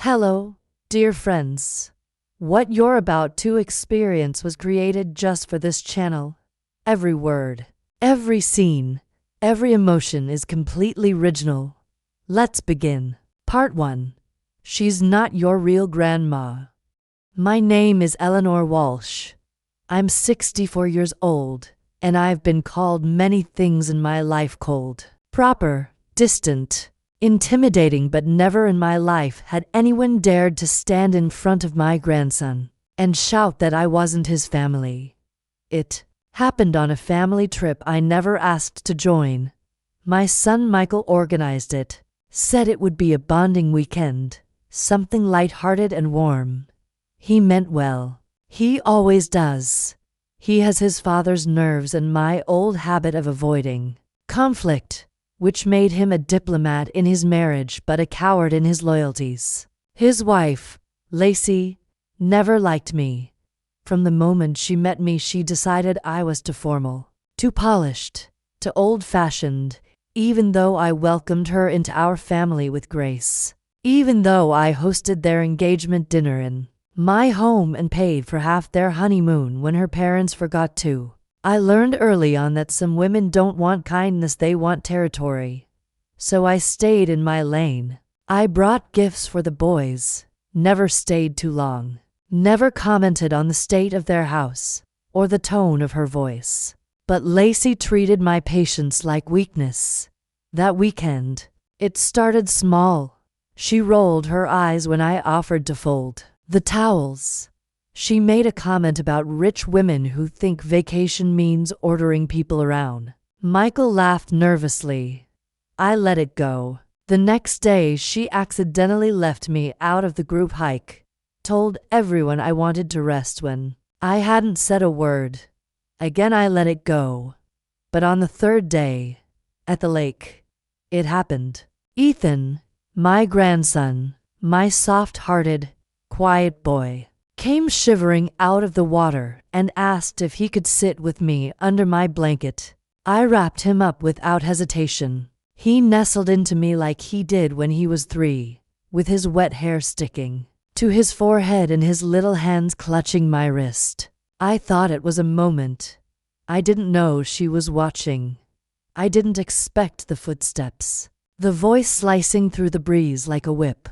Hello, dear friends. What you're about to experience was created just for this channel. Every word, every scene, every emotion is completely original. Let's begin. Part 1. She's not your real grandma. My name is Eleanor Walsh. I'm 64 years old, and I've been called many things in my life: cold, proper, distant, intimidating, but never in my life had anyone dared to stand in front of my grandson and shout that I wasn't his family. It happened on a family trip I never asked to join. My son Michael organized it, said it would be a bonding weekend, something light-hearted and warm. He meant well. He always does. He has his father's nerves and my old habit of avoiding conflict, which made him a diplomat in his marriage but a coward in his loyalties. His wife, Lacey, never liked me. From the moment she met me, she decided I was too formal, too polished, too old-fashioned, even though I welcomed her into our family with grace. Even though I hosted their engagement dinner in my home and paid for half their honeymoon when her parents forgot to. I learned early on that some women don't want kindness, they want territory. So I stayed in my lane. I brought gifts for the boys, never stayed too long, never commented on the state of their house or the tone of her voice. But Lacey treated my patience like weakness. That weekend, it started small. She rolled her eyes when I offered to fold the towels. She made a comment about rich women who think vacation means ordering people around. Michael laughed nervously. I let it go. The next day, she accidentally left me out of the group hike, told everyone I wanted to rest when I hadn't said a word. Again, I let it go. But on the third day, at the lake, it happened. Ethan, my grandson, my soft-hearted, quiet boy, came shivering out of the water and asked if he could sit with me under my blanket. I wrapped him up without hesitation. He nestled into me like he did when he was 3, with his wet hair sticking to his forehead and his little hands clutching my wrist. I thought it was a moment. I didn't know she was watching. I didn't expect the footsteps, the voice slicing through the breeze like a whip.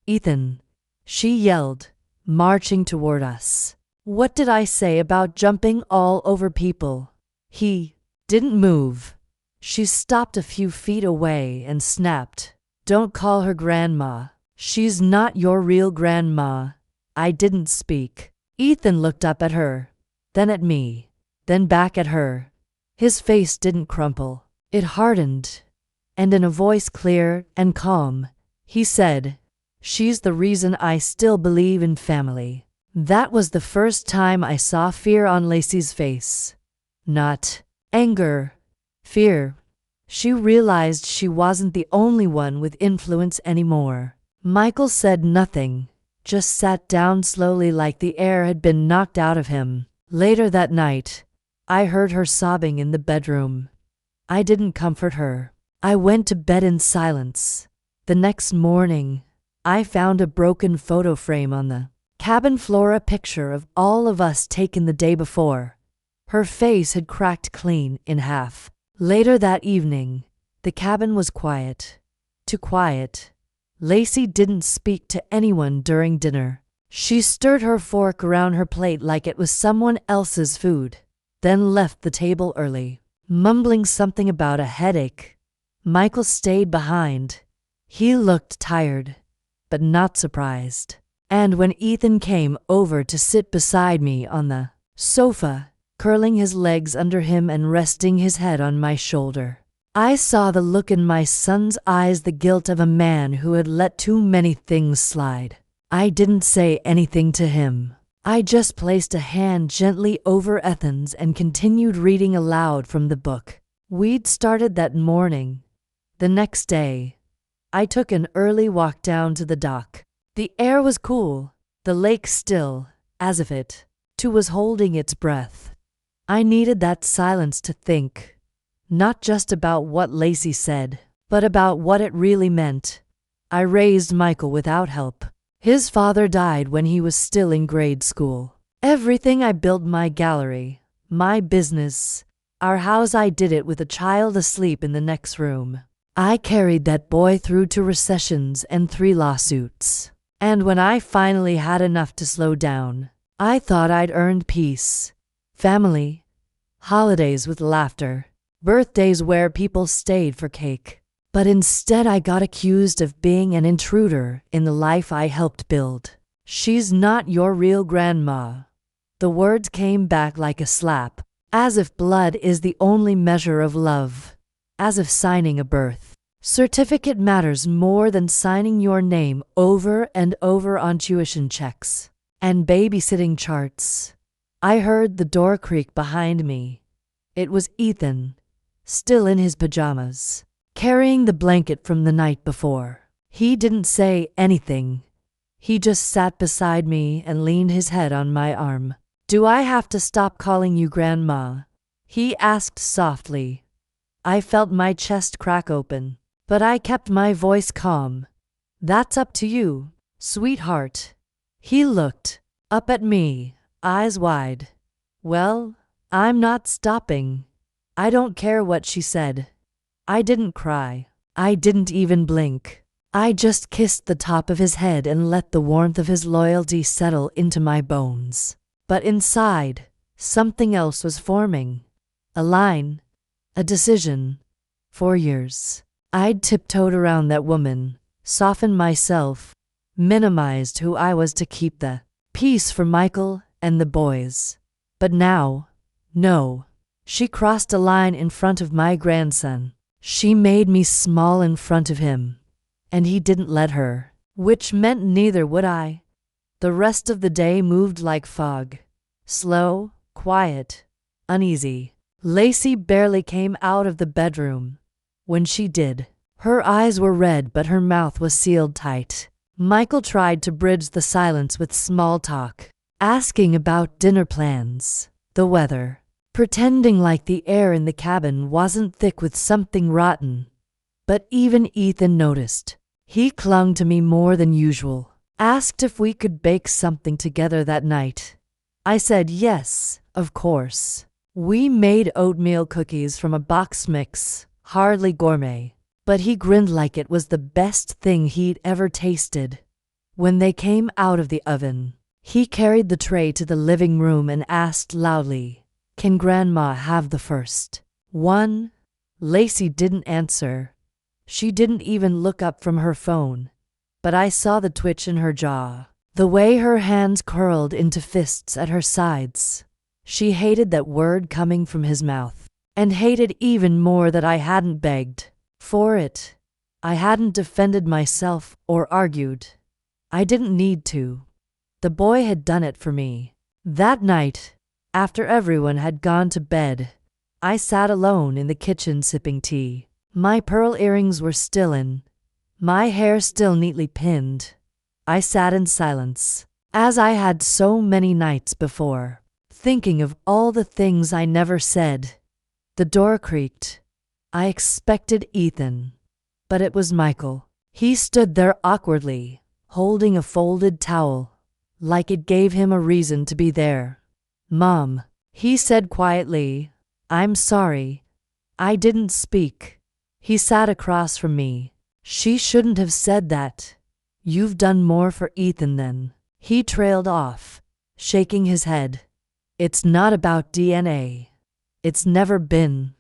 "Ethan," she yelled, marching toward us. What did I say about jumping all over people? He didn't move. She stopped a few feet away and snapped, "Don't call her grandma. She's not your real grandma." I didn't speak. Ethan looked up at her, then at me, then back at her. His face didn't crumple. It hardened, and in a voice clear and calm, he said, "She's the reason I still believe in family." That was the first time I saw fear on Lacey's face. Not anger, fear. She realized she wasn't the only one with influence anymore. Michael said nothing, just sat down slowly like the air had been knocked out of him. Later that night, I heard her sobbing in the bedroom. I didn't comfort her. I went to bed in silence. The next morning, I found a broken photo frame on the cabin floor, a picture of all of us taken the day before. Her face had cracked clean in half. Later that evening, the cabin was quiet. Too quiet. Lacey didn't speak to anyone during dinner. She stirred her fork around her plate like it was someone else's food, then left the table early, mumbling something about a headache. Michael stayed behind. He looked tired, but not surprised. And when Ethan came over to sit beside me on the sofa, curling his legs under him and resting his head on my shoulder, I saw the look in my son's eyes, the guilt of a man who had let too many things slide. I didn't say anything to him. I just placed a hand gently over Ethan's and continued reading aloud from the book we'd started that morning. The next day, I took an early walk down to the dock. The air was cool, the lake still, as if it, too, was holding its breath. I needed that silence to think, not just about what Lacey said, but about what it really meant. I raised Michael without help. His father died when he was still in grade school. Everything I built, my gallery, my business, our house, I did it with a child asleep in the next room. I carried that boy through 2 recessions and 3 lawsuits. And when I finally had enough to slow down, I thought I'd earned peace, family, holidays with laughter, birthdays where people stayed for cake. But instead I got accused of being an intruder in the life I helped build. She's not your real grandma. The words came back like a slap, as if blood is the only measure of love, as if signing a birth certificate matters more than signing your name over and over on tuition checks and babysitting charts. I heard the door creak behind me. It was Ethan, still in his pajamas, carrying the blanket from the night before. He didn't say anything. He just sat beside me and leaned his head on my arm. "Do I have to stop calling you Grandma?" he asked softly. I felt my chest crack open, but I kept my voice calm. "That's up to you, sweetheart." He looked up at me, eyes wide. "Well, I'm not stopping. I don't care what she said." I didn't cry. I didn't even blink. I just kissed the top of his head and let the warmth of his loyalty settle into my bones. But inside, something else was forming. A line, a decision. For years, I'd tiptoed around that woman, softened myself, minimized who I was to keep the peace for Michael and the boys. But now, no. She crossed a line in front of my grandson. She made me small in front of him, and he didn't let her, which meant neither would I. The rest of the day moved like fog. Slow, quiet, uneasy. Lacey barely came out of the bedroom. When she did, her eyes were red but her mouth was sealed tight. Michael tried to bridge the silence with small talk, asking about dinner plans, the weather, pretending like the air in the cabin wasn't thick with something rotten. But even Ethan noticed. He clung to me more than usual, asked if we could bake something together that night. I said yes, of course. We made oatmeal cookies from a box mix, hardly gourmet, but he grinned like it was the best thing he'd ever tasted. When they came out of the oven, he carried the tray to the living room and asked loudly, "Can Grandma have the first one?" Lacey didn't answer. She didn't even look up from her phone, but I saw the twitch in her jaw, the way her hands curled into fists at her sides. She hated that word coming from his mouth, and hated even more that I hadn't begged for it. I hadn't defended myself or argued. I didn't need to. The boy had done it for me. That night, after everyone had gone to bed, I sat alone in the kitchen sipping tea. My pearl earrings were still in, my hair still neatly pinned. I sat in silence, as I had so many nights before, thinking of all the things I never said. The door creaked. I expected Ethan, but it was Michael. He stood there awkwardly, holding a folded towel, like it gave him a reason to be there. "Mom," he said quietly, "I'm sorry. I didn't speak." He sat across from me. "She shouldn't have said that. You've done more for Ethan than." He trailed off, shaking his head. "It's not about DNA. It's never been."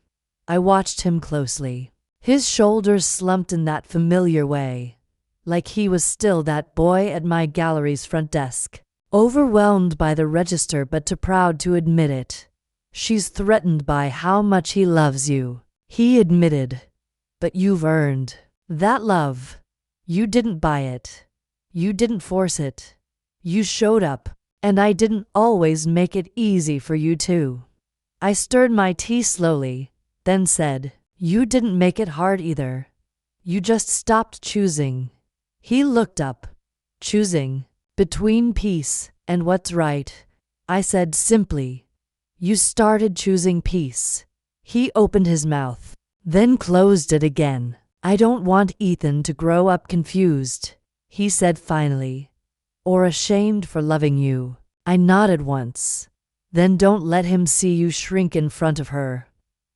I watched him closely. His shoulders slumped in that familiar way, like he was still that boy at my gallery's front desk, overwhelmed by the register but too proud to admit it. "She's threatened by how much he loves you," he admitted. "But you've earned that love. You didn't buy it. You didn't force it. You showed up, and I didn't always make it easy for you too." I stirred my tea slowly, then said, "You didn't make it hard either. You just stopped choosing." He looked up. "Choosing between peace and what's right," I said simply. "You started choosing peace." He opened his mouth, then closed it again. "I don't want Ethan to grow up confused," he said finally. or ashamed for loving you? I nodded once. Then don't let him see you shrink in front of her.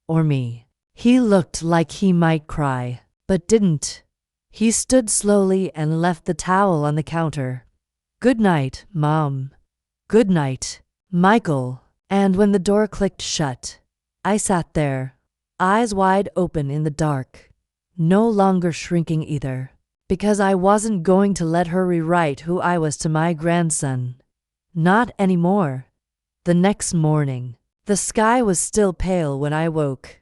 Or me. He looked like he might cry, but didn't. He stood slowly and left the towel on the counter. Good night, Mom. Good night, Michael. And when the door clicked shut, I sat there, eyes wide open in the dark, no longer shrinking either, because I wasn't going to let her rewrite who I was to my grandson. Not anymore. The next morning, the sky was still pale when I woke.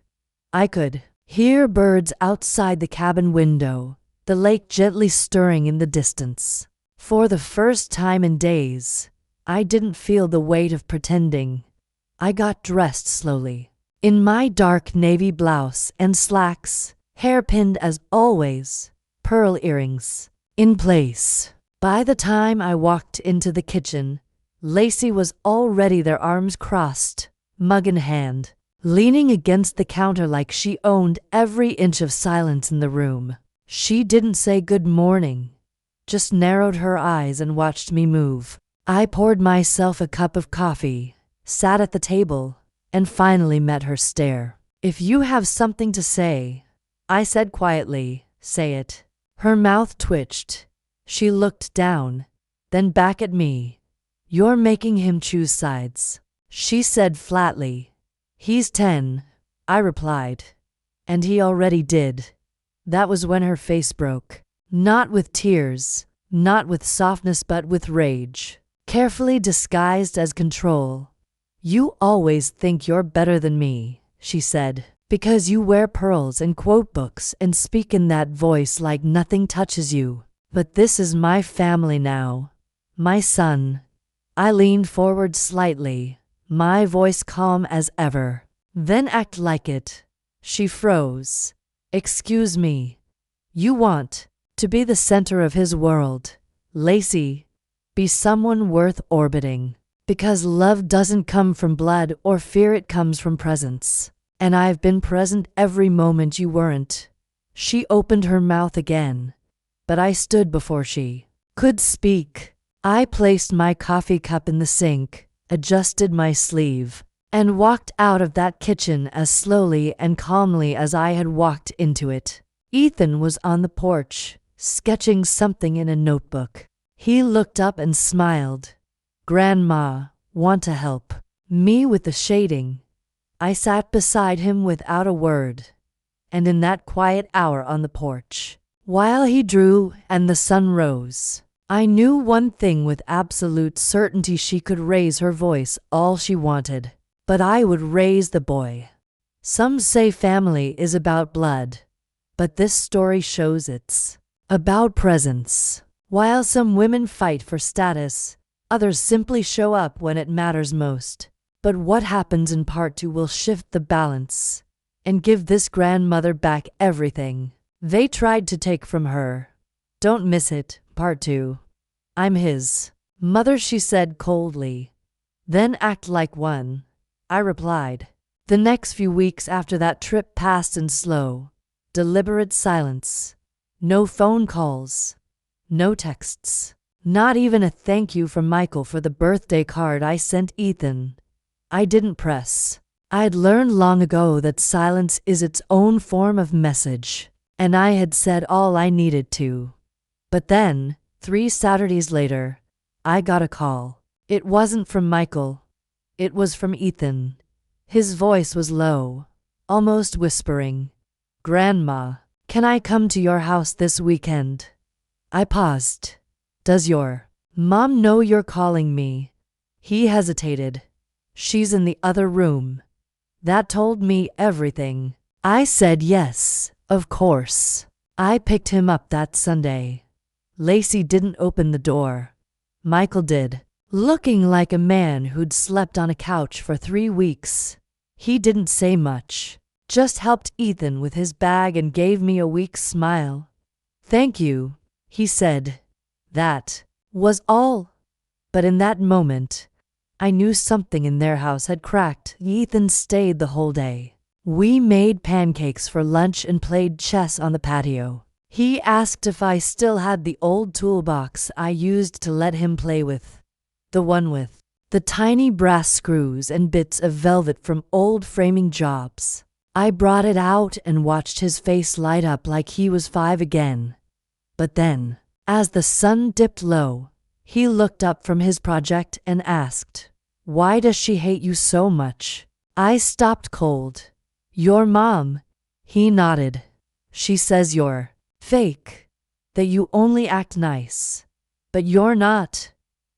I could hear birds outside the cabin window, the lake gently stirring in the distance. For the first time in days, I didn't feel the weight of pretending. I got dressed slowly, in my dark navy blouse and slacks, hair pinned as always, pearl earrings in place. By the time I walked into the kitchen, Lacey was already there, arms crossed, mug in hand, leaning against the counter like she owned every inch of silence in the room. She didn't say good morning, just narrowed her eyes and watched me move. I poured myself a cup of coffee, sat at the table, and finally met her stare. If you have something to say, I said quietly, say it. Her mouth twitched. She looked down, then back at me. You're making him choose sides, she said flatly. He's 10, I replied. And he already did. That was when her face broke. Not with tears, not with softness, but with rage, carefully disguised as control. You always think you're better than me, she said, because you wear pearls and quote books and speak in that voice like nothing touches you. But this is my family now. My son. I leaned forward slightly, my voice calm as ever. Then act like it. She froze. Excuse me. You want to be the center of his world, Lacey. Be someone worth orbiting. Because love doesn't come from blood or fear, it comes from presence. And I've been present every moment you weren't. She opened her mouth again, but I stood before she could speak. I placed my coffee cup in the sink, adjusted my sleeve, and walked out of that kitchen as slowly and calmly as I had walked into it. Ethan was on the porch, sketching something in a notebook. He looked up and smiled. Grandma, want to help me with the shading? I sat beside him without a word, and in that quiet hour on the porch, while he drew and the sun rose, I knew one thing with absolute certainty: she could raise her voice all she wanted, but I would raise the boy. Some say family is about blood, but this story shows it's about presence. While some women fight for status, others simply show up when it matters most. But what happens in part 2 will shift the balance and give this grandmother back everything they tried to take from her. Don't miss it, part 2. I'm his mother, she said coldly. Then act like one, I replied. The next few weeks after that trip passed in slow, deliberate silence. No phone calls, no texts, not even a thank you from Michael for the birthday card I sent Ethan. I didn't press. I'd learned long ago that silence is its own form of message, and I had said all I needed to. But then, 3 Saturdays later, I got a call. It wasn't from Michael. It was from Ethan. His voice was low, almost whispering. Grandma, can I come to your house this weekend? I paused. Does your mom know you're calling me? He hesitated. She's in the other room. That told me everything. I said yes, of course. I picked him up that Sunday. Lacey didn't open the door. Michael did, looking like a man who'd slept on a couch for 3 weeks. He didn't say much, just helped Ethan with his bag and gave me a weak smile. Thank you, he said. That was all. But in that moment, I knew something in their house had cracked. Ethan stayed the whole day. We made pancakes for lunch and played chess on the patio. He asked if I still had the old toolbox I used to let him play with. The one with the tiny brass screws and bits of velvet from old framing jobs. I brought it out and watched his face light up like he was 5 again. But then, as the sun dipped low, he looked up from his project and asked, "Why does she hate you so much?" I stopped cold. "Your mom." He nodded. "She says you're fake, that you only act nice. But you're not."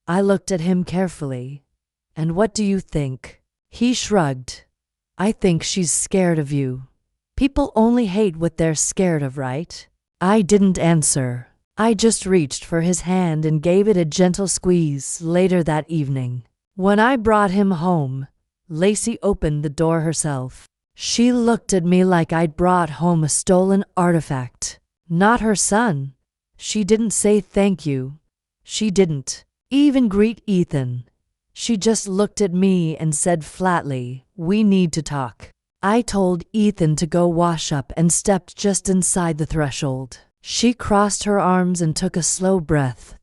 I looked at him carefully. "And what do you think?" He shrugged. "I think she's scared of you. People only hate what they're scared of, right?" I didn't answer. I just reached for his hand and gave it a gentle squeeze. Later that evening, when I brought him home, Lacey opened the door herself. She looked at me like I'd brought home a stolen artifact. Not her son. She didn't say thank you. She didn't even greet Ethan. She just looked at me and said flatly, "We need to talk." I told Ethan to go wash up and stepped just inside the threshold. She crossed her arms and took a slow breath.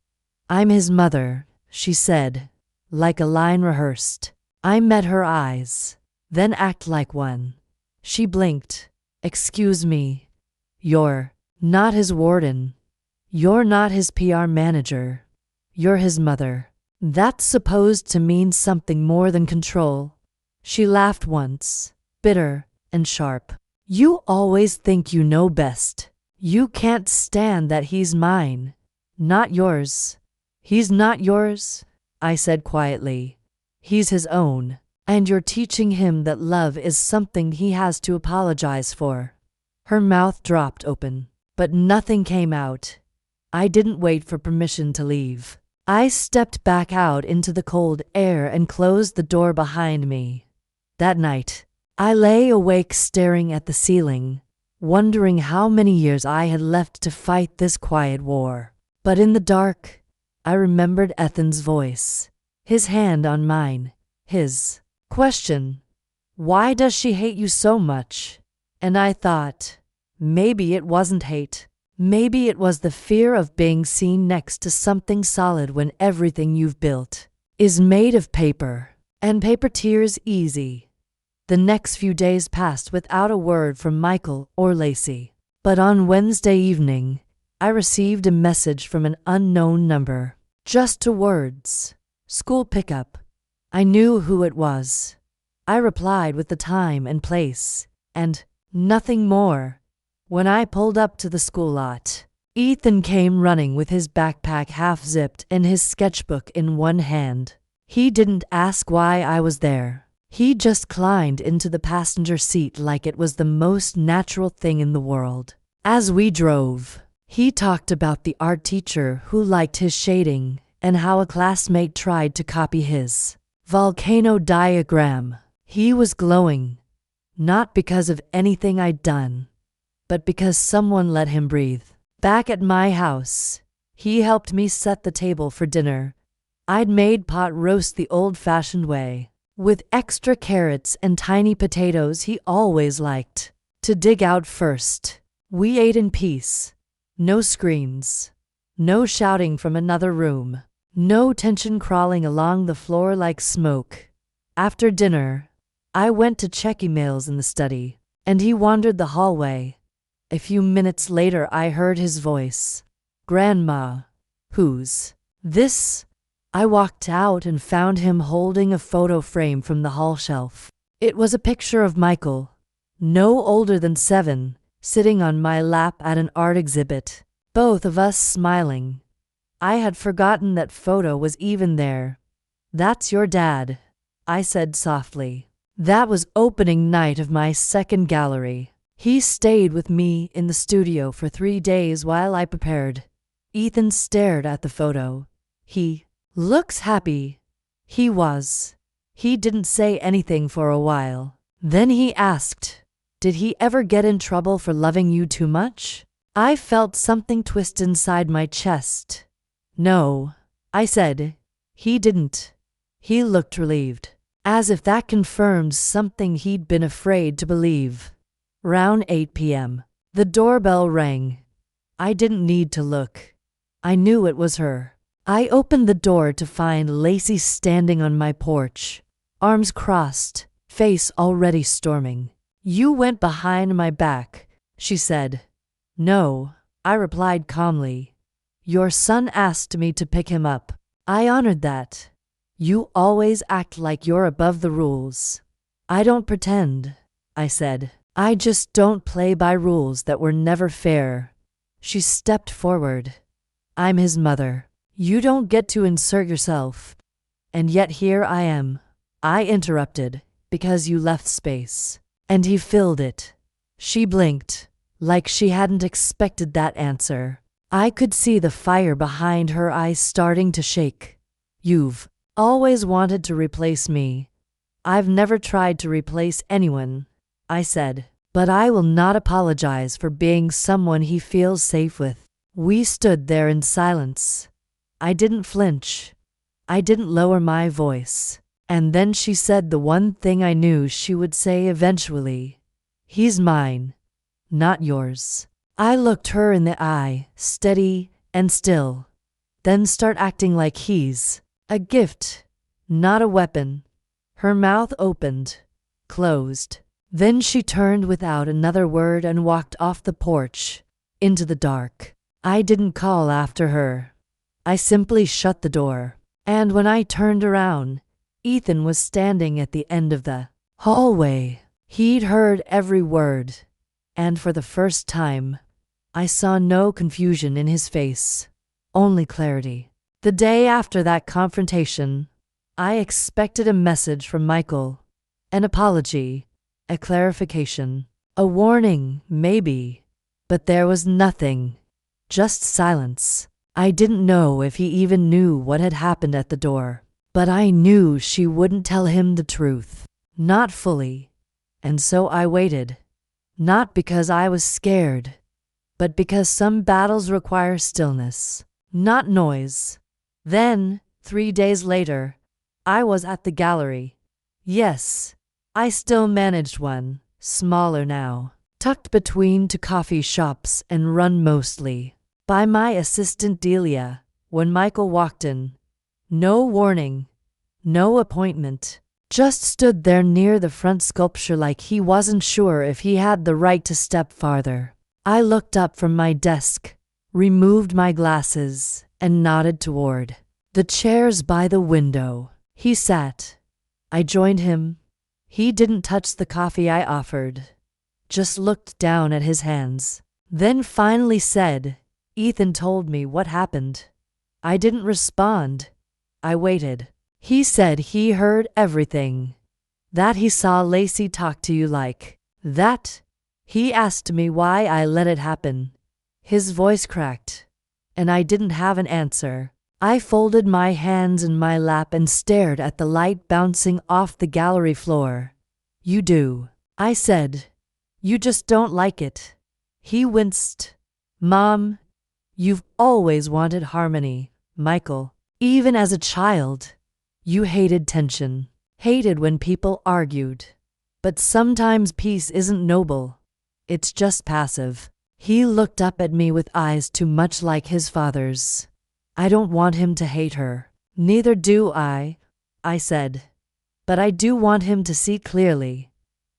"I'm his mother," she said, like a line rehearsed. I met her eyes. "Then act like one." She blinked. "Excuse me. You're not his warden. You're not his PR manager. You're his mother. That's supposed to mean something more than control." She laughed once, bitter and sharp. "You always think you know best. You can't stand that he's mine, not yours." "He's not yours," I said quietly. "He's his own. And you're teaching him that love is something he has to apologize for." Her mouth dropped open, but nothing came out. I didn't wait for permission to leave. I stepped back out into the cold air and closed the door behind me. That night, I lay awake staring at the ceiling, wondering how many years I had left to fight this quiet war. But in the dark, I remembered Ethan's voice, his hand on mine, his question, "Why does she hate you so much?" And I thought, maybe it wasn't hate. Maybe it was the fear of being seen next to something solid when everything you've built is made of paper. And paper tears easy. The next few days passed without a word from Michael or Lacey. But on Wednesday evening, I received a message from an unknown number. Just 2 words. "School pickup." I knew who it was. I replied with the time and place, and nothing more. When I pulled up to the school lot, Ethan came running with his backpack half-zipped and his sketchbook in one hand. He didn't ask why I was there. He just climbed into the passenger seat like it was the most natural thing in the world. As we drove, he talked about the art teacher who liked his shading and how a classmate tried to copy his volcano diagram. He was glowing, not because of anything I'd done, but because someone let him breathe. Back at my house, he helped me set the table for dinner. I'd made pot roast the old-fashioned way, with extra carrots and tiny potatoes he always liked to dig out first. We ate in peace. No screams. No shouting from another room. No tension crawling along the floor like smoke. After dinner, I went to check emails in the study, and he wandered the hallway. A few minutes later I heard his voice. "Grandma, who's this?" I walked out and found him holding a photo frame from the hall shelf. It was a picture of Michael, no older than 7, sitting on my lap at an art exhibit, both of us smiling. I had forgotten that photo was even there. "That's your dad," I said softly. That was opening night of my second gallery. He stayed with me in the studio for 3 days while I prepared. Ethan stared at the photo. "He looks happy." He was. He didn't say anything for a while. Then he asked, "Did he ever get in trouble for loving you too much?" I felt something twist inside my chest. "No," I said. "He didn't." He looked relieved, as if that confirmed something he'd been afraid to believe. Round 8 p.m., the doorbell rang. I didn't need to look. I knew it was her. I opened the door to find Lacey standing on my porch, arms crossed, face already storming. "You went behind my back," she said. "No," I replied calmly. "Your son asked me to pick him up. I honored that. You always act like you're above the rules." "I don't pretend," I said. "I just don't play by rules that were never fair." She stepped forward. "I'm his mother. You don't get to insert yourself." "And yet here I am," I interrupted, "because you left space. And he filled it." She blinked, like she hadn't expected that answer. I could see the fire behind her eyes starting to shake. "You've always wanted to replace me." "I've never tried to replace anyone," I said. "But I will not apologize for being someone he feels safe with." We stood there in silence. I didn't flinch. I didn't lower my voice. And then she said the one thing I knew she would say eventually. "He's mine, not yours." I looked her in the eye, steady and still. "Then start acting like he's a gift, not a weapon." Her mouth opened, closed. Then she turned without another word and walked off the porch, into the dark. I didn't call after her. I simply shut the door. And when I turned around, Ethan was standing at the end of the hallway. He'd heard every word, and for the first time, I saw no confusion in his face, only clarity. The day after that confrontation, I expected a message from Michael, an apology, a clarification, a warning, maybe, but there was nothing, just silence. I didn't know if he even knew what had happened at the door, but I knew she wouldn't tell him the truth, not fully, and so I waited, not because I was scared, but because some battles require stillness, not noise. Then, 3 days later, I was at the gallery. Yes, I still managed one, smaller now, tucked between two coffee shops and run mostly by my assistant Delia. When Michael walked in, no warning, no appointment, just stood there near the front sculpture like he wasn't sure if he had the right to step farther. I looked up from my desk, removed my glasses, and nodded toward the chairs by the window. He sat. I joined him. He didn't touch the coffee I offered, just looked down at his hands, then finally said, "Ethan told me what happened." I didn't respond. I waited. "He said he heard everything. That he saw Lacey talk to you like that. He asked me why I let it happen." His voice cracked, and I didn't have an answer. I folded my hands in my lap and stared at the light bouncing off the gallery floor. "You do," I said. "You just don't like it." He winced. "Mom, you've always wanted harmony, Michael. Even as a child, you hated tension, hated when people argued. But sometimes peace isn't noble. It's just passive." He looked up at me with eyes too much like his father's. "I don't want him to hate her." "Neither do I said. "But I do want him to see clearly."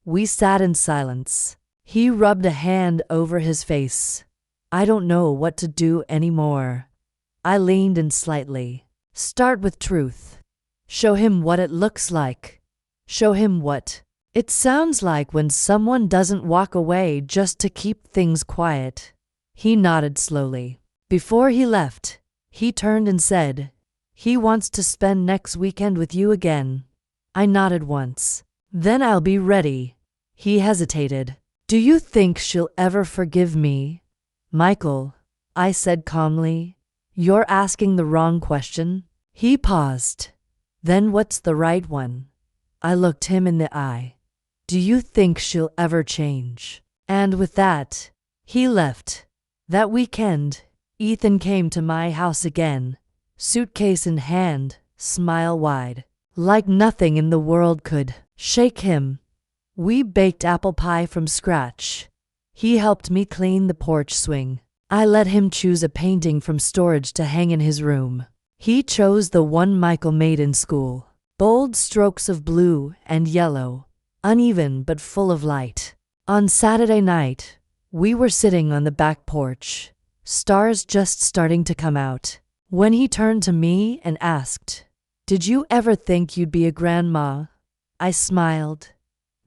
We sat in silence. He rubbed a hand over his face. "I don't know what to do anymore." I leaned in slightly. "Start with truth. Show him what it looks like. Show him what it sounds like when someone doesn't walk away just to keep things quiet." He nodded slowly. Before he left, he turned and said, "He wants to spend next weekend with you again." I nodded once. "Then I'll be ready." He hesitated. "Do you think she'll ever forgive me?" "Michael," I said calmly, "you're asking the wrong question." He paused. "Then what's the right one?" I looked him in the eye. "Do you think she'll ever change?" And with that, he left. That weekend, Ethan came to my house again, suitcase in hand, smile wide, like nothing in the world could shake him. We baked apple pie from scratch. He helped me clean the porch swing. I let him choose a painting from storage to hang in his room. He chose the one Michael made in school. Bold strokes of blue and yellow, uneven but full of light. On Saturday night, we were sitting on the back porch, stars just starting to come out, when he turned to me and asked, "Did you ever think you'd be a grandma?" I smiled.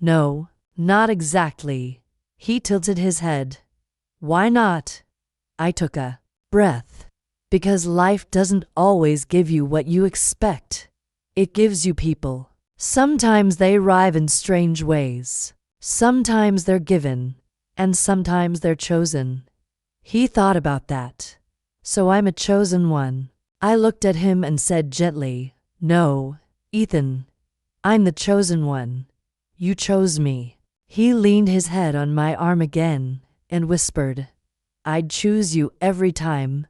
"No, not exactly." He tilted his head. "Why not?" I took a breath. "Because life doesn't always give you what you expect. It gives you people. Sometimes they arrive in strange ways. Sometimes they're given, and sometimes they're chosen." He thought about that. "So I'm a chosen one." I looked at him and said gently, "No, Ethan, I'm the chosen one. You chose me." He leaned his head on my arm again and whispered, "I'd choose you every time."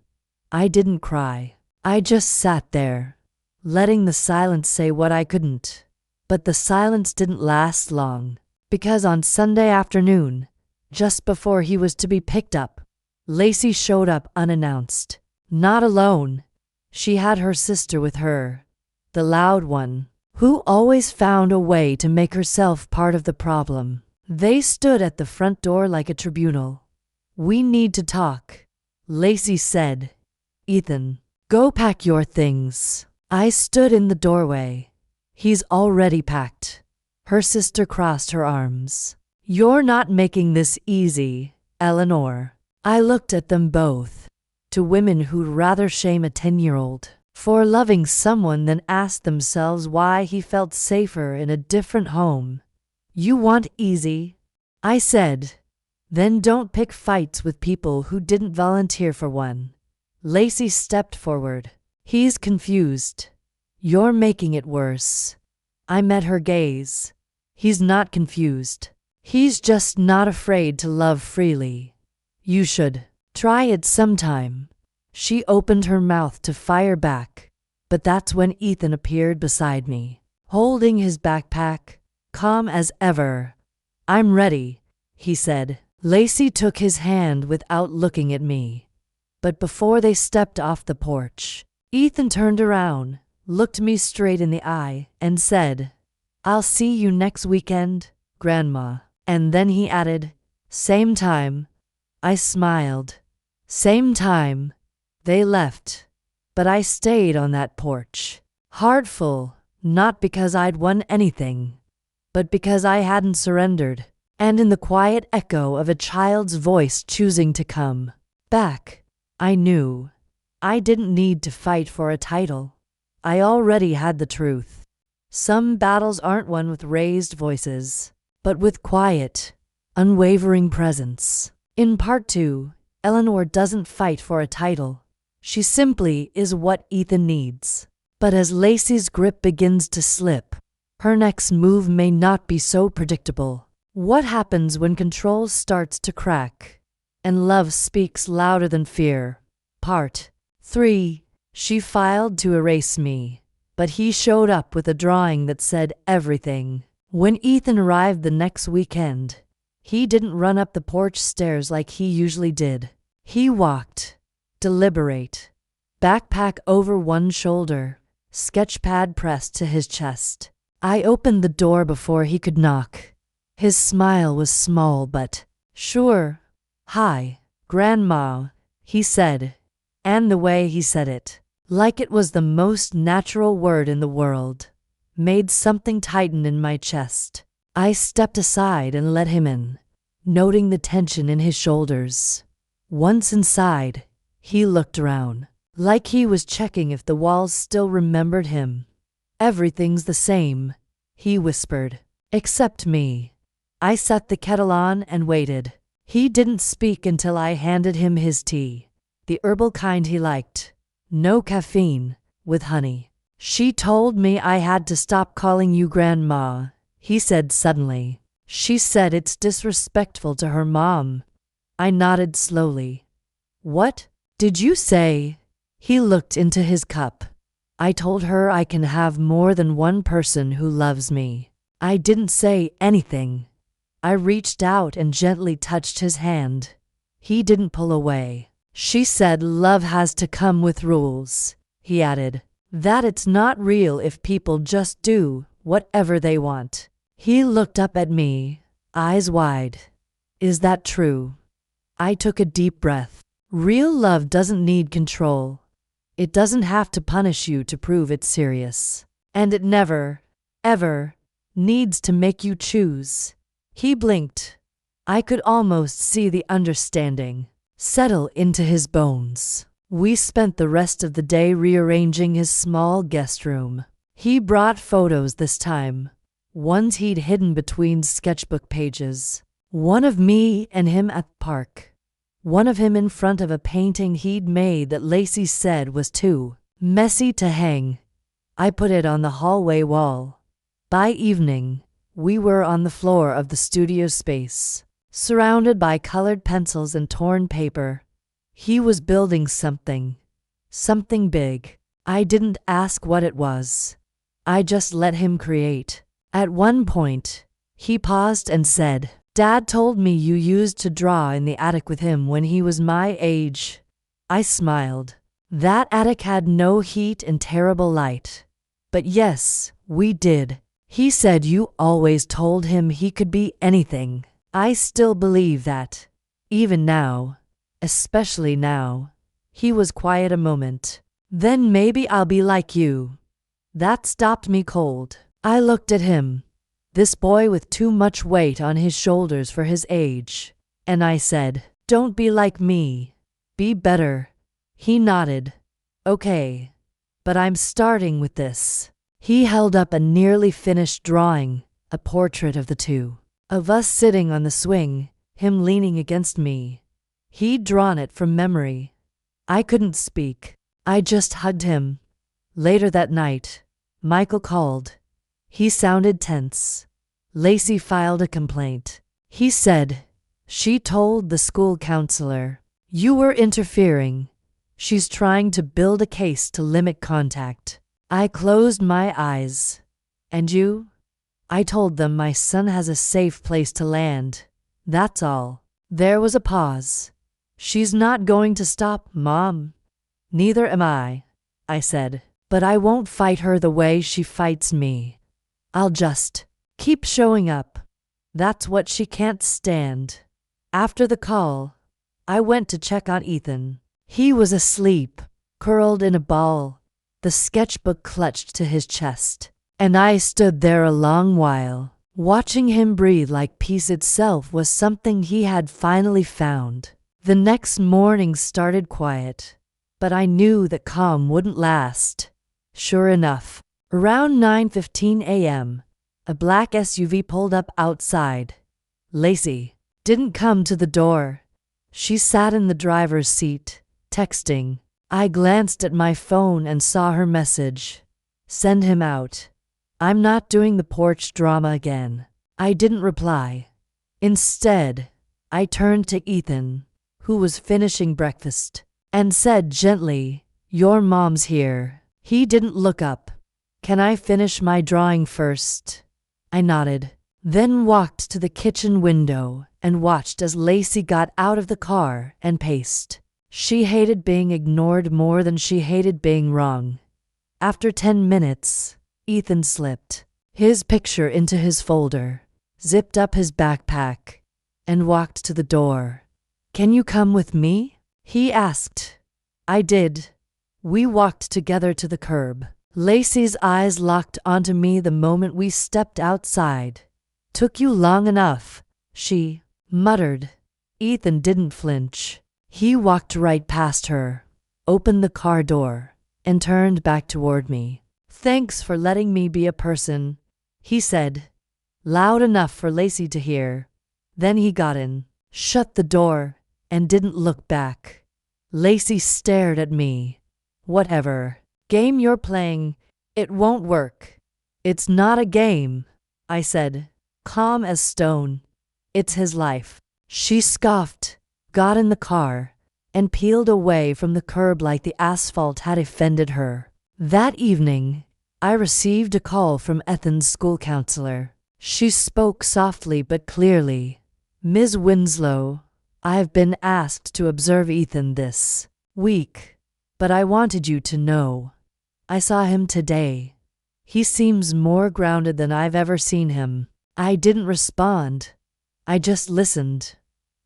I didn't cry. I just sat there, letting the silence say what I couldn't. But the silence didn't last long, because on Sunday afternoon, just before he was to be picked up, Lacey showed up unannounced. Not alone. She had her sister with her, the loud one, who always found a way to make herself part of the problem. They stood at the front door like a tribunal. "We need to talk," Lacey said. "Ethan, go pack your things." I stood in the doorway. "He's already packed." Her sister crossed her arms. "You're not making this easy, Eleanor." I looked at them both. To women who'd rather shame a 10-year-old for loving someone than ask themselves why he felt safer in a different home. "You want easy?" I said. "Then don't pick fights with people who didn't volunteer for one." Lacey stepped forward. "He's confused. You're making it worse." I met her gaze. "He's not confused. He's just not afraid to love freely. You should try it sometime." She opened her mouth to fire back, but that's when Ethan appeared beside me, holding his backpack, calm as ever. "I'm ready," he said. Lacey took his hand without looking at me. But before they stepped off the porch, Ethan turned around, looked me straight in the eye, and said, "I'll see you next weekend, Grandma." And then he added, "Same time." I smiled. Same time. They left, but I stayed on that porch, heartful, not because I'd won anything, but because I hadn't surrendered, and in the quiet echo of a child's voice choosing to come back, I knew I didn't need to fight for a title. I already had the truth. Some battles aren't won with raised voices, but with quiet, unwavering presence. In part 2, Eleanor doesn't fight for a title. She simply is what Ethan needs. But as Lacey's grip begins to slip, her next move may not be so predictable. What happens when control starts to crack and love speaks louder than fear? Part 3. She filed to erase me, but he showed up with a drawing that said everything. When Ethan arrived the next weekend, he didn't run up the porch stairs like he usually did. He walked, deliberate, backpack over one shoulder, sketchpad pressed to his chest. I opened the door before he could knock. His smile was small but sure. "Hi, Grandma," he said, and the way he said it, like it was the most natural word in the world, made something tighten in my chest. I stepped aside and let him in, noting the tension in his shoulders. Once inside, he looked around, like he was checking if the walls still remembered him. "Everything's the same," he whispered, "except me." I set the kettle on and waited. He didn't speak until I handed him his tea, the herbal kind he liked. No caffeine, with honey. "She told me I had to stop calling you Grandma," he said suddenly. "She said it's disrespectful to her mom." I nodded slowly. "What did you say?" He looked into his cup. "I told her I can have more than one person who loves me." I didn't say anything. I reached out and gently touched his hand. He didn't pull away. She said love has to come with rules, he added. That it's not real if people just do whatever they want. He looked up at me, eyes wide. Is that true? I took a deep breath. Real love doesn't need control. It doesn't have to punish you to prove it's serious. And it never, ever, needs to make you choose. He blinked. I could almost see the understanding settle into his bones. We spent the rest of the day rearranging his small guest room. He brought photos this time, ones he'd hidden between sketchbook pages. One of me and him at the park. One of him in front of a painting he'd made that Lacey said was too messy to hang. I put it on the hallway wall. By evening, we were on the floor of the studio space, surrounded by colored pencils and torn paper. He was building something big. I didn't ask what it was. I just let him create. At one point, he paused and said, "Dad told me you used to draw in the attic with him when he was my age." I smiled. That attic had no heat and terrible light. But yes, we did. He said you always told him he could be anything. I still believe that. Even now. Especially now. He was quiet a moment. Then maybe I'll be like you. That stopped me cold. I looked at him. This boy with too much weight on his shoulders for his age. And I said, "Don't be like me. Be better." He nodded. "Okay. But I'm starting with this." He held up a nearly finished drawing, a portrait of the two of us sitting on the swing, him leaning against me. He'd drawn it from memory. I couldn't speak. I just hugged him. Later that night, Michael called. He sounded tense. Lacey filed a complaint. He said, "She told the school counselor. You were interfering. She's trying to build a case to limit contact." I closed my eyes. "And you?" I told them my son has a safe place to land. That's all. There was a pause. "She's not going to stop, Mom." "Neither am I," I said. "But I won't fight her the way she fights me. I'll just keep showing up. That's what she can't stand." After the call, I went to check on Ethan. He was asleep, curled in a ball, the sketchbook clutched to his chest. And I stood there a long while. Watching him breathe like peace itself was something he had finally found. The next morning started quiet, but I knew that calm wouldn't last. Sure enough, around 9:15 a.m., a black SUV pulled up outside. Lacey didn't come to the door. She sat in the driver's seat, texting. I glanced at my phone and saw her message. "Send him out. I'm not doing the porch drama again." I didn't reply. Instead, I turned to Ethan, who was finishing breakfast, and said gently, "Your mom's here." He didn't look up. "Can I finish my drawing first?" I nodded, then walked to the kitchen window and watched as Lacey got out of the car and paced. She hated being ignored more than she hated being wrong. After 10 minutes, Ethan slipped his picture into his folder, zipped up his backpack, and walked to the door. "Can you come with me?" he asked. I did. We walked together to the curb. Lacey's eyes locked onto me the moment we stepped outside. "Took you long enough," she muttered. Ethan didn't flinch. He walked right past her, opened the car door, and turned back toward me. "Thanks for letting me be a person," he said, loud enough for Lacey to hear. Then he got in, shut the door, and didn't look back. Lacey stared at me. "Whatever game you're playing, it won't work." "It's not a game," I said, calm as stone. "It's his life." She scoffed, got in the car, and peeled away from the curb like the asphalt had offended her. That evening, I received a call from Ethan's school counselor. She spoke softly but clearly. "Ms. Winslow, I've been asked to observe Ethan this week, but I wanted you to know. I saw him today. He seems more grounded than I've ever seen him." I didn't respond. I just listened.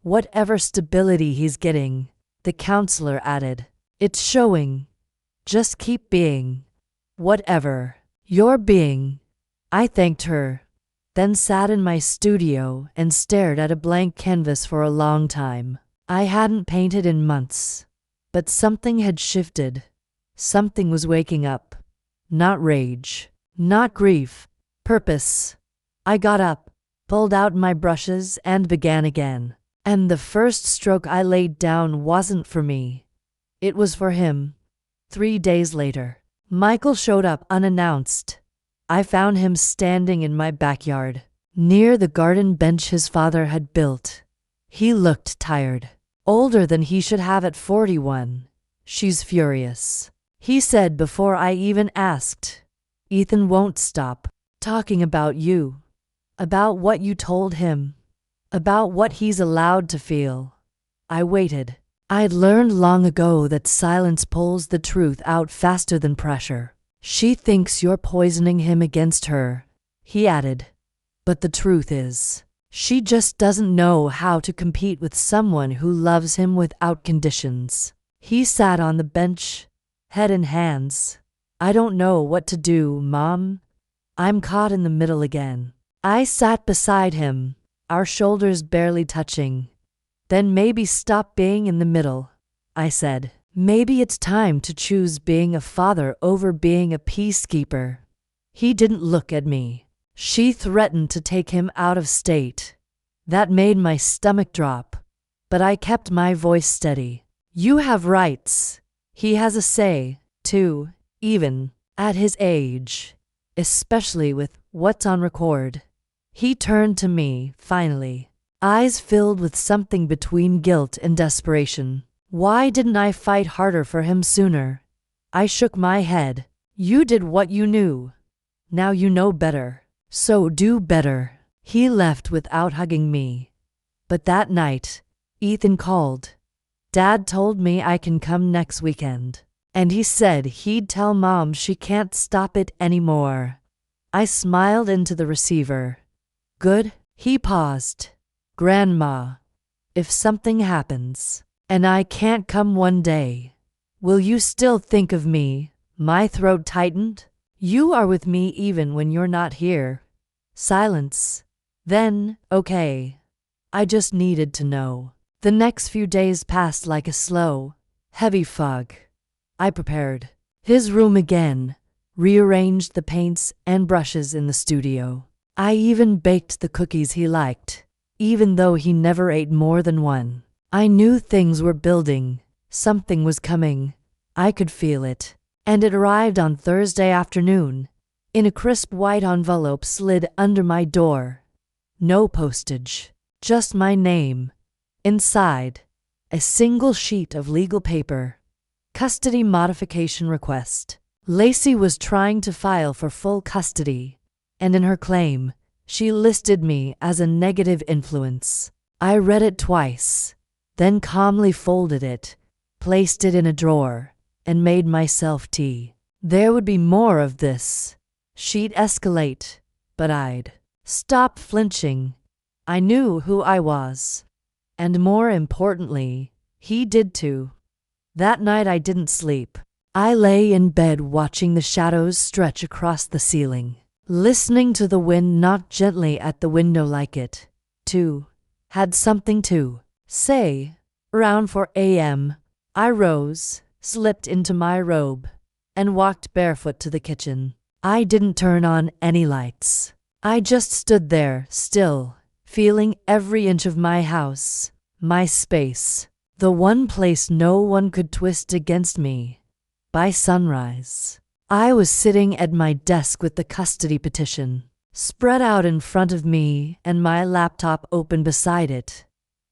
"Whatever stability he's getting," the counselor added, "it's showing. Just keep being whatever you're being." I thanked her, then sat in my studio and stared at a blank canvas for a long time. I hadn't painted in months, but something had shifted. Something was waking up. Not rage, not grief, purpose. I got up, pulled out my brushes, and began again. And the first stroke I laid down wasn't for me. It was for him. 3 days later, Michael showed up unannounced. I found him standing in my backyard, near the garden bench his father had built. He looked tired, older than he should have at 41. "She's furious," he said before I even asked. "Ethan won't stop talking about you, about what you told him, about what he's allowed to feel." I waited. I'd learned long ago that silence pulls the truth out faster than pressure. "She thinks you're poisoning him against her," he added. "But the truth is, she just doesn't know how to compete with someone who loves him without conditions." He sat on the bench, head in hands. "I don't know what to do, Mom. I'm caught in the middle again." I sat beside him, our shoulders barely touching. "Then maybe stop being in the middle," I said. "Maybe it's time to choose being a father over being a peacekeeper." He didn't look at me. "She threatened to take him out of state." That made my stomach drop, but I kept my voice steady. "You have rights. He has a say, too, even at his age, especially with what's on record." He turned to me, finally, eyes filled with something between guilt and desperation. Why didn't I fight harder for him sooner? I shook my head. "You did what you knew. Now you know better. So do better." He left without hugging me. But that night, Ethan called. "Dad told me I can come next weekend. And he said he'd tell Mom she can't stop it anymore." I smiled into the receiver. "Good." He paused. "Grandma, if something happens, and I can't come one day, will you still think of me?" My throat tightened. "You are with me even when you're not here." Silence. Then, "Okay." I just needed to know. The next few days passed like a slow, heavy fog. I prepared his room again, rearranged the paints and brushes in the studio. I even baked the cookies he liked, even though he never ate more than one. I knew things were building. Something was coming. I could feel it. And it arrived on Thursday afternoon, in a crisp white envelope slid under my door. No postage, just my name. Inside, a single sheet of legal paper. Custody modification request. Lacey was trying to file for full custody, and in her claim, she listed me as a negative influence. I read it twice, then calmly folded it, placed it in a drawer, and made myself tea. There would be more of this. She'd escalate, but I'd stop flinching. I knew who I was. And more importantly, he did too. That night I didn't sleep. I lay in bed watching the shadows stretch across the ceiling, listening to the wind knock gently at the window like it, too, had something to say. Around 4 a.m., I rose, slipped into my robe, and walked barefoot to the kitchen. I didn't turn on any lights. I just stood there, still, feeling every inch of my house, my space, the one place no one could twist against me. By sunrise, I was sitting at my desk with the custody petition spread out in front of me and my laptop open beside it.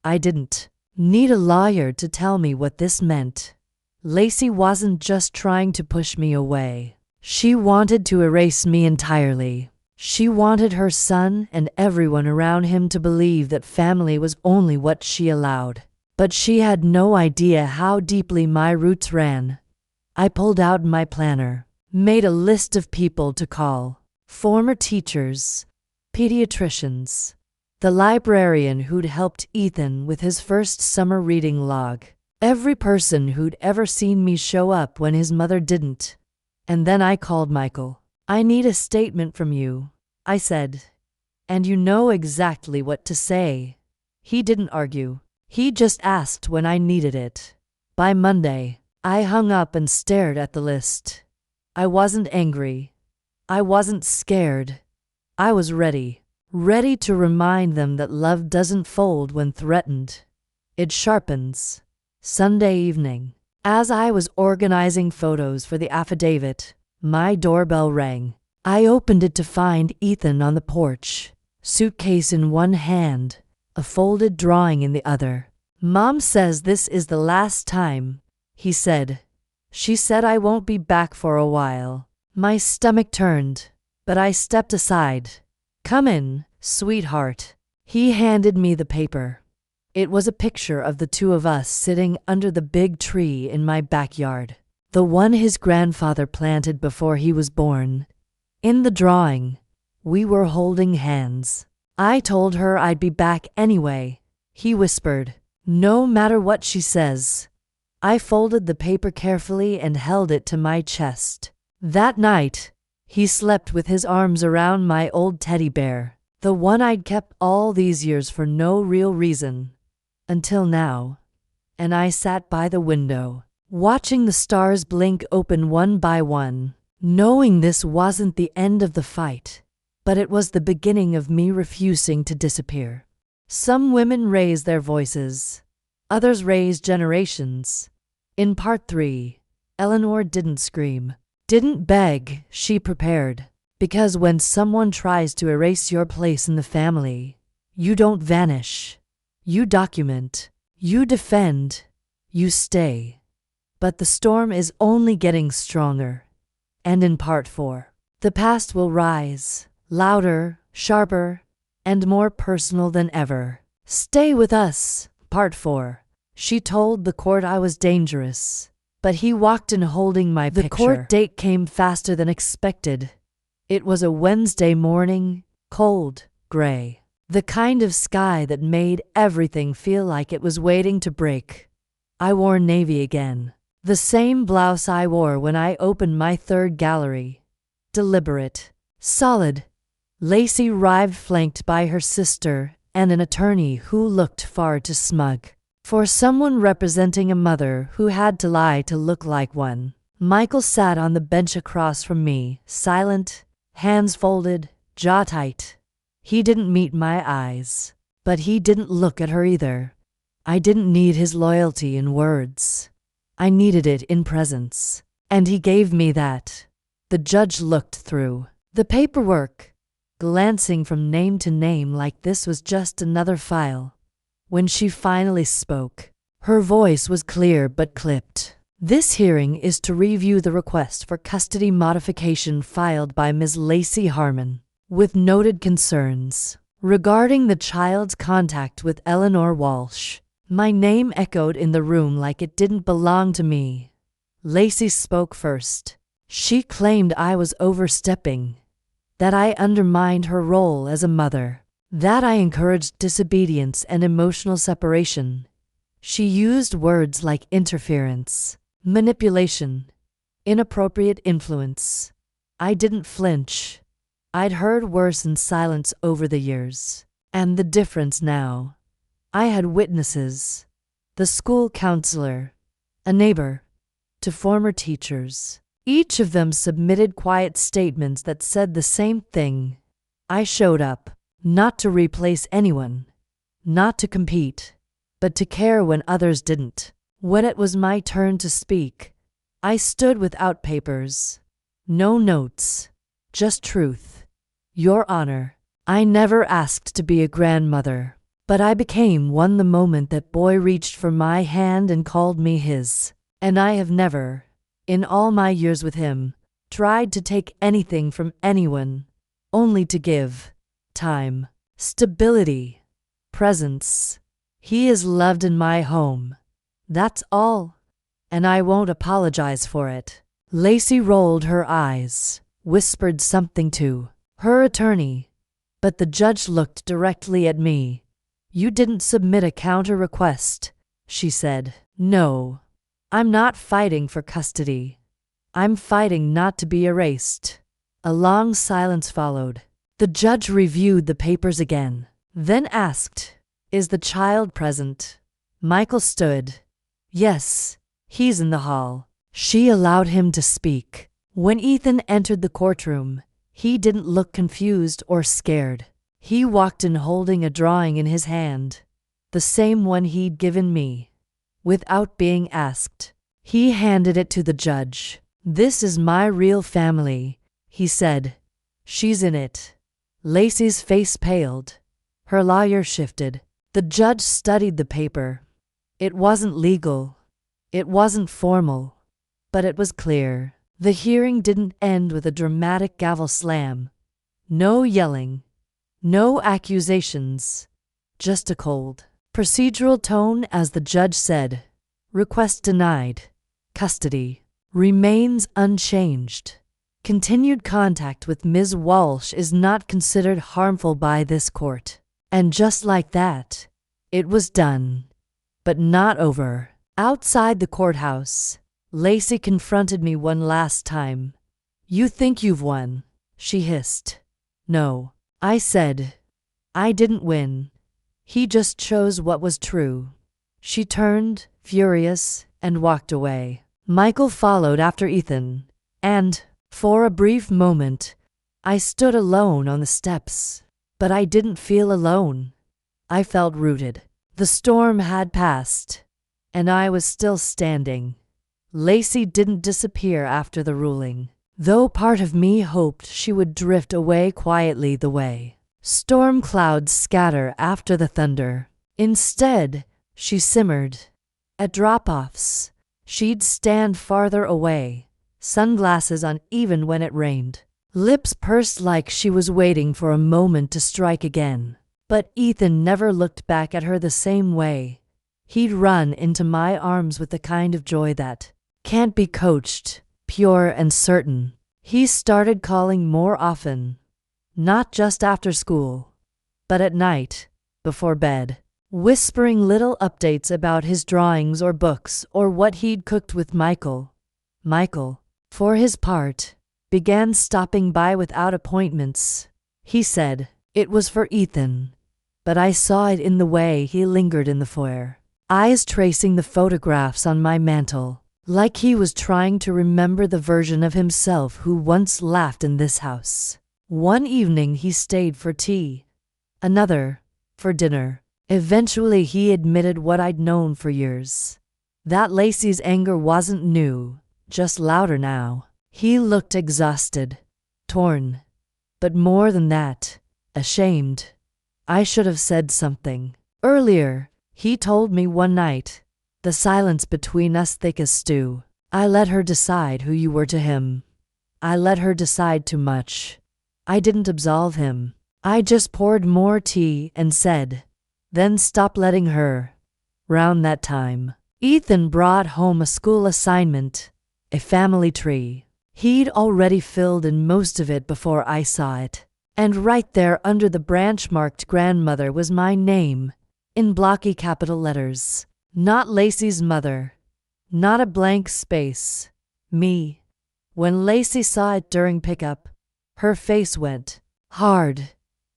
I didn't need a lawyer to tell me what this meant. Lacey wasn't just trying to push me away. She wanted to erase me entirely. She wanted her son and everyone around him to believe that family was only what she allowed. But she had no idea how deeply my roots ran. I pulled out my planner, made a list of people to call: former teachers, pediatricians, the librarian who'd helped Ethan with his first summer reading log, every person who'd ever seen me show up when his mother didn't. And then I called Michael. "I need a statement from you," I said. "And you know exactly what to say." He didn't argue. He just asked when I needed it. By Monday, I hung up and stared at the list. I wasn't angry. I wasn't scared. I was ready. Ready to remind them that love doesn't fold when threatened. It sharpens. Sunday evening, as I was organizing photos for the affidavit, my doorbell rang. I opened it to find Ethan on the porch, suitcase in one hand, a folded drawing in the other. "Mom says this is the last time," he said. "She said I won't be back for a while." My stomach turned, but I stepped aside. "Come in, sweetheart." He handed me the paper. It was a picture of the two of us sitting under the big tree in my backyard, the one his grandfather planted before he was born. In the drawing, we were holding hands. "I told her I'd be back anyway," he whispered. "No matter what she says." I folded the paper carefully and held it to my chest. That night, he slept with his arms around my old teddy bear, the one I'd kept all these years for no real reason. Until now. And I sat by the window, watching the stars blink open one by one, knowing this wasn't the end of the fight, but it was the beginning of me refusing to disappear. Some women raise their voices. Others raise generations. In part 3, Eleanor didn't scream, didn't beg, she prepared. Because when someone tries to erase your place in the family, you don't vanish. You document. You defend. You stay. But the storm is only getting stronger. And in part 4, the past will rise, louder, sharper, and more personal than ever. "Stay with us." Part 4. She told the court I was dangerous, but he walked in holding my picture. The court date came faster than expected. It was a Wednesday morning, cold, gray. The kind of sky that made everything feel like it was waiting to break. I wore navy again. The same blouse I wore when I opened my third gallery. Deliberate. Solid. Lacey arrived flanked by her sister and an attorney who looked far too smug for someone representing a mother who had to lie to look like one. Michael sat on the bench across from me, silent, hands folded, jaw tight. He didn't meet my eyes, but he didn't look at her either. I didn't need his loyalty in words. I needed it in presence, and he gave me that. The judge looked through the paperwork, glancing from name to name like this was just another file. When she finally spoke, her voice was clear but clipped. "This hearing is to review the request for custody modification filed by Ms. Lacey Harmon, with noted concerns regarding the child's contact with Eleanor Walsh." My name echoed in the room like it didn't belong to me. Lacey spoke first. She claimed I was overstepping, that I undermined her role as a mother, that I encouraged disobedience and emotional separation. She used words like interference, manipulation, inappropriate influence. I didn't flinch. I'd heard worse in silence over the years. And the difference now, I had witnesses, the school counselor, a neighbor, to former teachers. Each of them submitted quiet statements that said the same thing. I showed up, not to replace anyone, not to compete, but to care when others didn't. When it was my turn to speak, I stood without papers, no notes, just truth. "Your Honor, I never asked to be a grandmother. But I became one the moment that boy reached for my hand and called me his. And I have never, in all my years with him, tried to take anything from anyone, only to give time, stability, presence." He is loved in my home. That's all. And I won't apologize for it. Lacey rolled her eyes, whispered something to her attorney, but the judge looked directly at me. You didn't submit a counter request, she said. No. I'm not fighting for custody. I'm fighting not to be erased. A long silence followed. The judge reviewed the papers again, then asked, Is the child present? Michael stood. Yes, he's in the hall. She allowed him to speak. When Ethan entered the courtroom, he didn't look confused or scared. He walked in holding a drawing in his hand, the same one he'd given me. Without being asked, he handed it to the judge. This is my real family, he said. She's in it. Lacey's face paled. Her lawyer shifted. The judge studied the paper. It wasn't legal. It wasn't formal. But it was clear. The hearing didn't end with a dramatic gavel slam. No yelling. No accusations. Just a cold, procedural tone as the judge said, Request denied. Custody remains unchanged. Continued contact with Ms. Walsh is not considered harmful by this court. And just like that, it was done. But not over. Outside the courthouse, Lacey confronted me one last time. You think you've won, she hissed. No, I said. I didn't win. He just chose what was true. She turned, furious, and walked away. Michael followed after Ethan, and, for a brief moment, I stood alone on the steps. But I didn't feel alone. I felt rooted. The storm had passed, and I was still standing. Lacey didn't disappear after the ruling, though part of me hoped she would drift away quietly the way storm clouds scatter after the thunder. Instead, she simmered. At drop-offs, she'd stand farther away, sunglasses on even when it rained. Lips pursed like she was waiting for a moment to strike again. But Ethan never looked back at her the same way. He'd run into my arms with the kind of joy that can't be coached, pure and certain. He started calling more often. Not just after school, but at night, before bed. Whispering little updates about his drawings or books or what he'd cooked with Michael. Michael, for his part, began stopping by without appointments. He said it was for Ethan, but I saw it in the way he lingered in the foyer, eyes tracing the photographs on my mantel, like he was trying to remember the version of himself who once laughed in this house. One evening he stayed for tea, another for dinner. Eventually he admitted what I'd known for years. That Lacey's anger wasn't new, just louder now. He looked exhausted, torn, but more than that, ashamed. I should have said something earlier, he told me one night, the silence between us thick as stew. I let her decide who you were to him. I let her decide too much. I didn't absolve him. I just poured more tea and said, then stop letting her. Round that time, Ethan brought home a school assignment, a family tree. He'd already filled in most of it before I saw it. And right there under the branch marked grandmother was my name, in blocky capital letters. Not Lacey's mother. Not a blank space. Me. When Lacey saw it during pickup, her face went hard.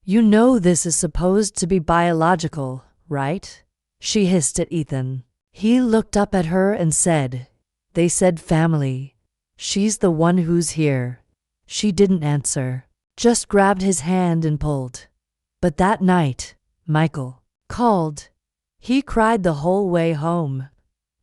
You know this is supposed to be biological, right? She hissed at Ethan. He looked up at her and said, They said family. She's the one who's here. She didn't answer, just grabbed his hand and pulled. But that night, Michael called. He cried the whole way home.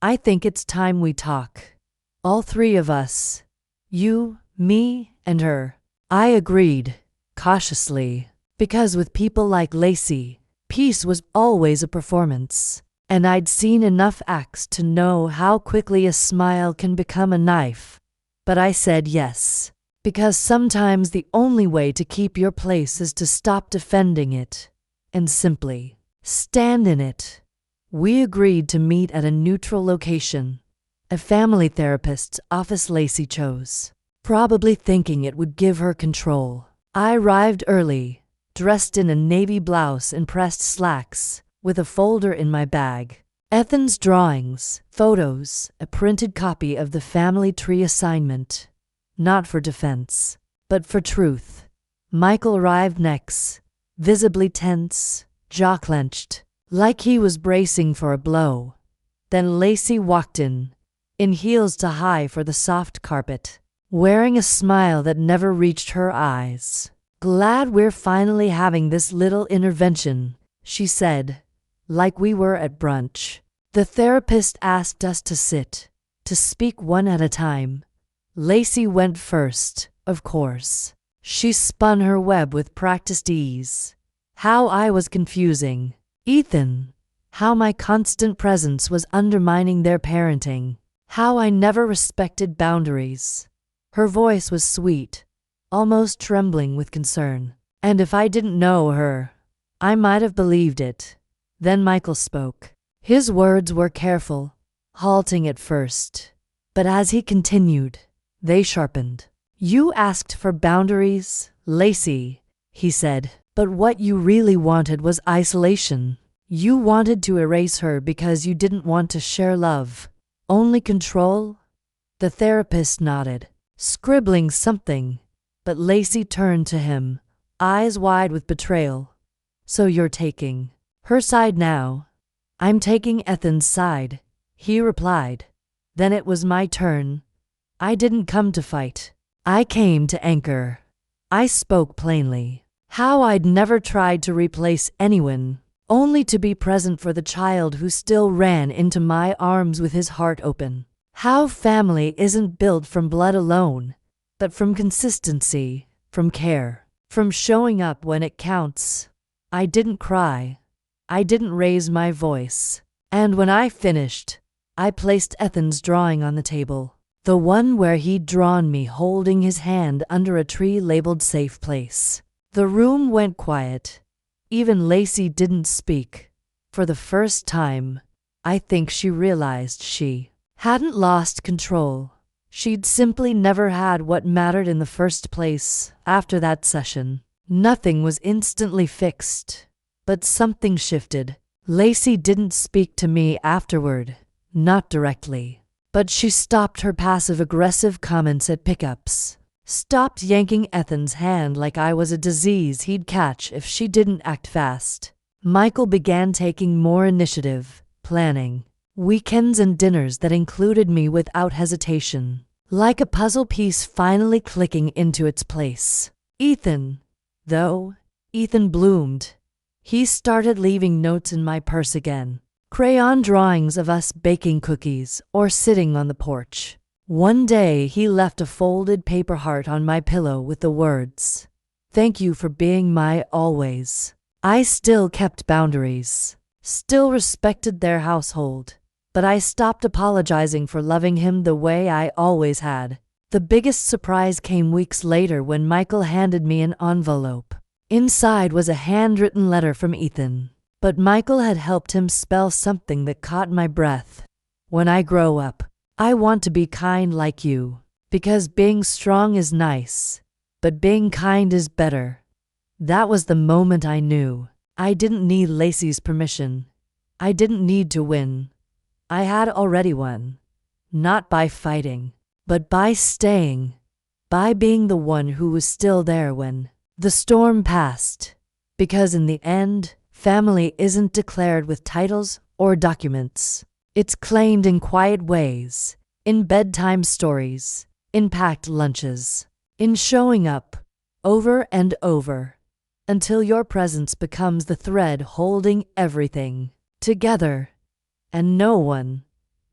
I think it's time we talk. All three of us. You, me, and her. I agreed, cautiously. Because with people like Lacey, peace was always a performance, and I'd seen enough acts to know how quickly a smile can become a knife. But I said yes, because sometimes the only way to keep your place is to stop defending it, and simply stand in it. We agreed to meet at a neutral location, a family therapist's office Lacey chose, probably thinking it would give her control. I arrived early, dressed in a navy blouse and pressed slacks, with a folder in my bag. Ethan's drawings, photos, a printed copy of the family tree assignment. Not for defense, but for truth. Michael arrived next, visibly tense, jaw clenched, like he was bracing for a blow. Then Lacey walked in heels to high for the soft carpet, wearing a smile that never reached her eyes. "Glad we're finally having this little intervention," she said, like we were at brunch. The therapist asked us to sit, to speak one at a time. Lacey went first, of course. She spun her web with practiced ease. How I was confusing Ethan. How my constant presence was undermining their parenting. How I never respected boundaries. Her voice was sweet, almost trembling with concern. And if I didn't know her, I might have believed it. Then Michael spoke. His words were careful, halting at first. But as he continued, they sharpened. "You asked for boundaries, Lacey," he said. "But what you really wanted was isolation. You wanted to erase her because you didn't want to share love. Only control?" The therapist nodded, scribbling something, but Lacey turned to him, eyes wide with betrayal. "So you're taking her side now?" "I'm taking Ethan's side," he replied. Then it was my turn. I didn't come to fight. I came to anchor. I spoke plainly. How I'd never tried to replace anyone, only to be present for the child who still ran into my arms with his heart open. How family isn't built from blood alone, but from consistency, from care, from showing up when it counts. I didn't cry. I didn't raise my voice. And when I finished, I placed Ethan's drawing on the table, the one where he'd drawn me holding his hand under a tree labeled safe place. The room went quiet. Even Lacey didn't speak. For the first time, I think she realized she hadn't lost control. She'd simply never had what mattered in the first place. After that session, nothing was instantly fixed, but something shifted. Lacey didn't speak to me afterward, not directly, but she stopped her passive-aggressive comments at pickups. Stopped yanking Ethan's hand like I was a disease he'd catch if she didn't act fast. Michael began taking more initiative, planning weekends and dinners that included me without hesitation, like a puzzle piece finally clicking into its place. Ethan bloomed. He started leaving notes in my purse again, crayon drawings of us baking cookies or sitting on the porch. One day he left a folded paper heart on my pillow with the words, "Thank you for being my always." I still kept boundaries, still respected their household, but I stopped apologizing for loving him the way I always had. The biggest surprise came weeks later when Michael handed me an envelope. Inside was a handwritten letter from Ethan, but Michael had helped him spell something that caught my breath. "When I grow up, I want to be kind like you, because being strong is nice, but being kind is better." That was the moment I knew. I didn't need Lacey's permission. I didn't need to win. I had already won. Not by fighting, but by staying. By being the one who was still there when the storm passed. Because in the end, family isn't declared with titles or documents. It's claimed in quiet ways, in bedtime stories, in packed lunches, in showing up, over and over, until your presence becomes the thread holding everything together. And no one,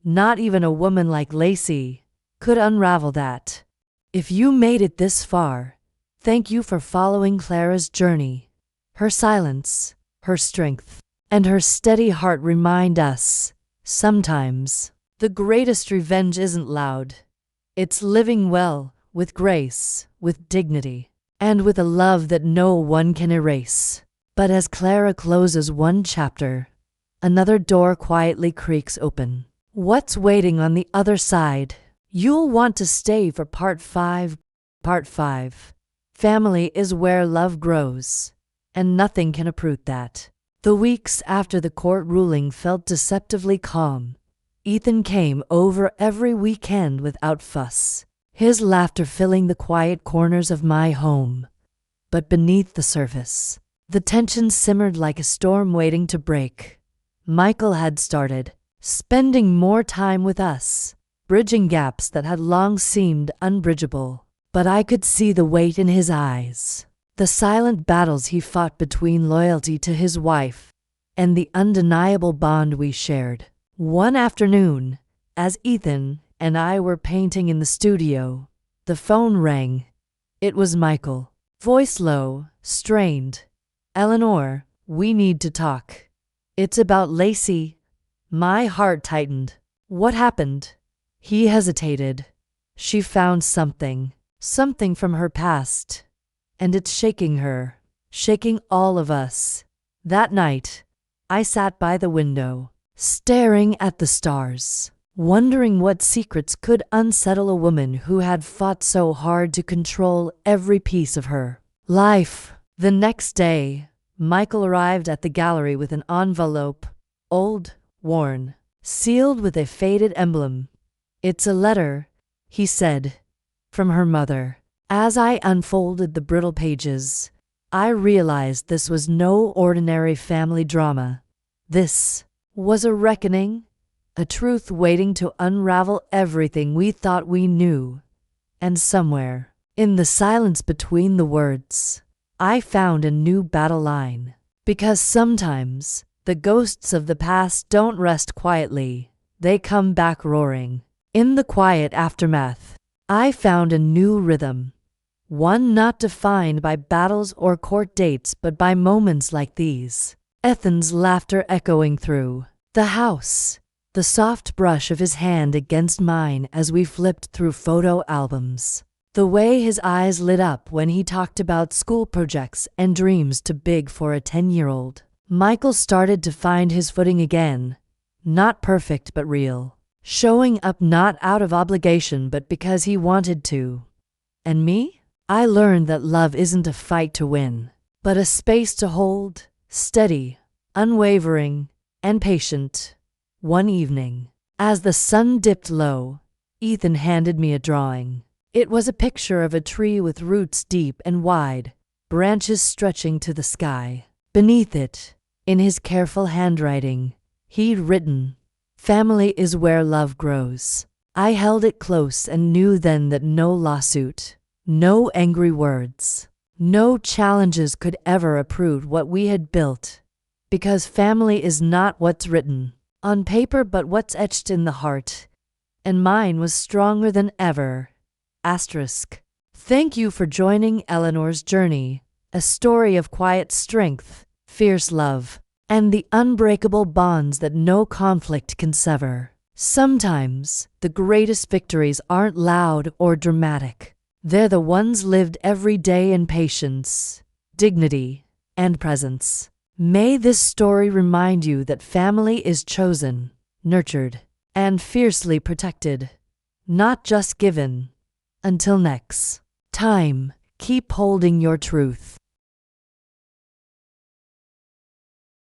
not even a woman like Lacey, could unravel that. If you made it this far, thank you for following Clara's journey. Her silence, her strength, and her steady heart remind us, sometimes, the greatest revenge isn't loud. It's living well, with grace, with dignity, and with a love that no one can erase. But as Clara closes one chapter, Another door quietly creaks open. What's waiting on the other side? You'll want to stay for part 5. Part 5. Family is where love grows, and nothing can uproot that. The weeks after the court ruling felt deceptively calm. Ethan came over every weekend without fuss, his laughter filling the quiet corners of my home. But beneath the surface, the tension simmered like a storm waiting to break. Michael had started spending more time with us, bridging gaps that had long seemed unbridgeable. But I could see the weight in his eyes, the silent battles he fought between loyalty to his wife and the undeniable bond we shared. One afternoon, as Ethan and I were painting in the studio, the phone rang. It was Michael, voice low, strained. "Eleanor, we need to talk. It's about Lacey." My heart tightened. "What happened?" He hesitated. "She found something from her past, and it's shaking her, shaking all of us." That night, I sat by the window, staring at the stars, wondering what secrets could unsettle a woman who had fought so hard to control every piece of her life. The next day, Michael arrived at the gallery with an envelope, old, worn, sealed with a faded emblem. "It's a letter," he said, "from her mother." As I unfolded the brittle pages, I realized this was no ordinary family drama. This was a reckoning, a truth waiting to unravel everything we thought we knew. And somewhere, in the silence between the words, I found a new battle line. Because sometimes, the ghosts of the past don't rest quietly, they come back roaring. In the quiet aftermath, I found a new rhythm, one not defined by battles or court dates but by moments like these. Ethan's laughter echoing through the house, the soft brush of his hand against mine as we flipped through photo albums, the way his eyes lit up when he talked about school projects and dreams too big for a 10-year-old. Michael started to find his footing again, not perfect but real, showing up not out of obligation but because he wanted to. And me? I learned that love isn't a fight to win, but a space to hold, steady, unwavering, and patient. One evening, as the sun dipped low, Ethan handed me a drawing. It was a picture of a tree with roots deep and wide, branches stretching to the sky. Beneath it, in his careful handwriting, he'd written, "Family is where love grows." I held it close and knew then that no lawsuit, no angry words, no challenges could ever uproot what we had built. Because family is not what's written on paper but what's etched in the heart. And mine was stronger than ever. Asterisk. Thank you for joining Eleanor's journey, a story of quiet strength, fierce love, and the unbreakable bonds that no conflict can sever. Sometimes, the greatest victories aren't loud or dramatic. They're the ones lived every day in patience, dignity, and presence. May this story remind you that family is chosen, nurtured, and fiercely protected, not just given. Until next time, keep holding your truth.